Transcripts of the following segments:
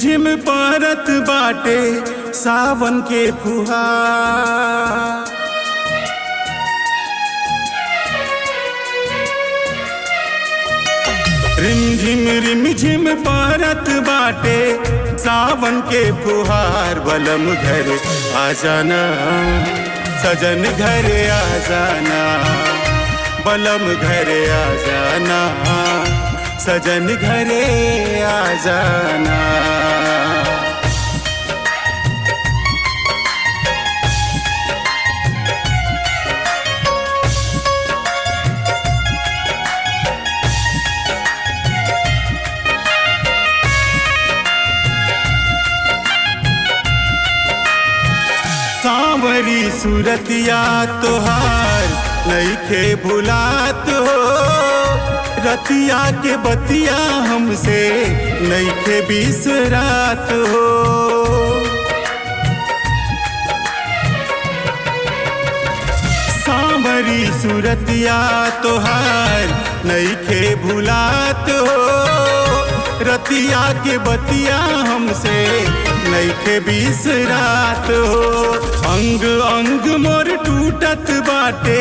झिम परत बाटे सावन के फुहार। रिम झिम परत बाटे सावन के फुहार। बलम घर आ जाना सजन घर आ जाना, बलम घर आ जाना सजन घर आ जाना। सांवरी सूरतिया तोहार नइखे भुलात हो, रतिया के बतिया हमसे नइखे बिसरात हो। सांवरी सूरतिया तोहार नइखे भुलात हो, रतिया के बतिया हमसे नइखे बिसरात हो। अंग अंग मोर टूटत बाटे,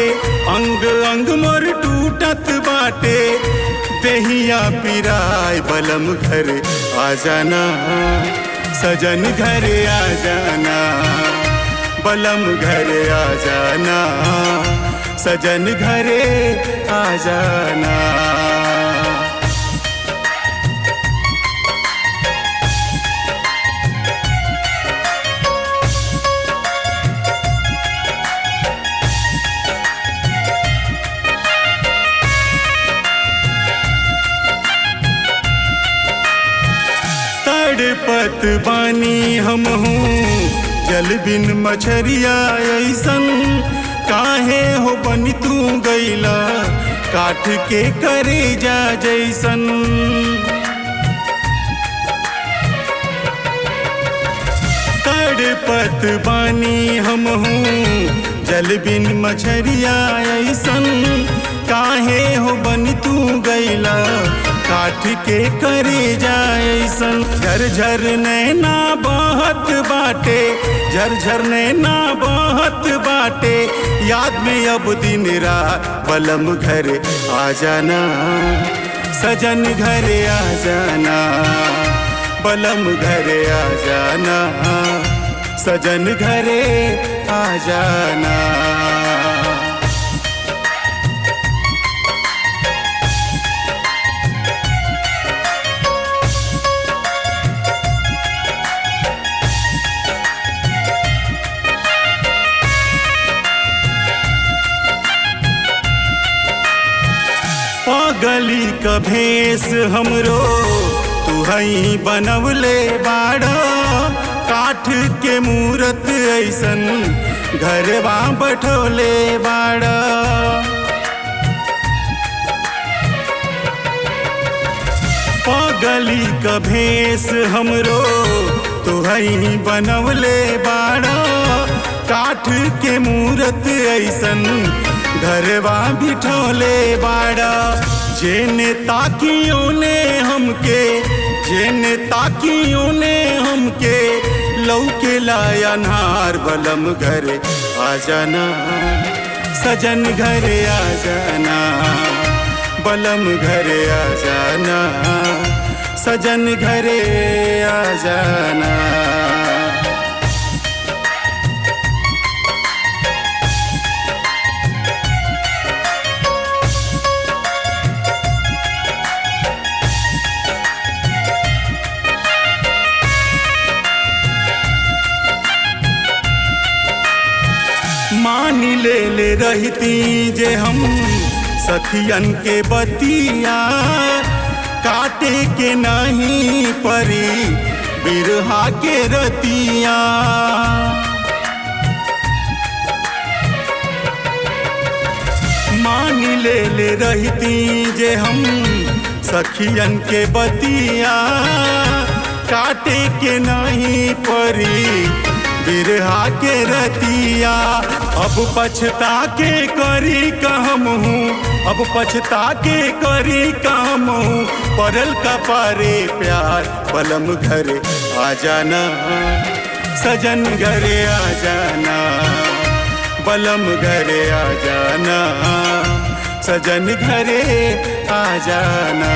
अंग अंग मोर टूटत बाटे, देहिया पिराय। बलम घर आ जाना सजन घर आ जाना, बलम घर आ जाना सजन घर आ जाना। तड़पत बानी हम हूँ जल बिन मछरिया ऐसन, काहे हो बनी तू गईला काठ के करेजा जैसन। तड़पत बानी हम हूँ जल बिन मछरिया ऐसन, काहे हो बनी तू गईला काठ के करेजा ऐसन। झरझर नैना बहत बाटे, झरझर नैना बहत बाटे, याद में अब दिन रात। बलम घर आ जाना सजन घर आ जाना, बलम घर आ जाना सजन घर आ जाना। गली का भेस हमरो तू हई बनवले बाड़ा, काठ के मूरत ऐसन घरवा बैठोले बाड़ा। गली का भेस हमरो तू हई बनवले बाड़ा, काठ के मूरत ऐसन घरवा बिठोले बाड़ा। जेने ताकियों ने हमके, जेने ताकियों ने हमके लौके लाया नार। बलम घर आ जाना सजन घर आ जाना, बलम घर आ जाना सजन घर आ जाना। मान ले रहती जे हम सखियन के बतिया, काटे के नहीं परी बिरहा के रतिया। मान ले रहती जे हम सखियन के बतिया, काटे के नहीं परी बिरहा के रतिया। अब पछता के करी कहम हूँ, अब पछता के करी काम परल का पारे प्यार। बलम घरे आ जाना सजन घरे आ जाना, बलम घरे आ जाना सजन घरे आ जाना।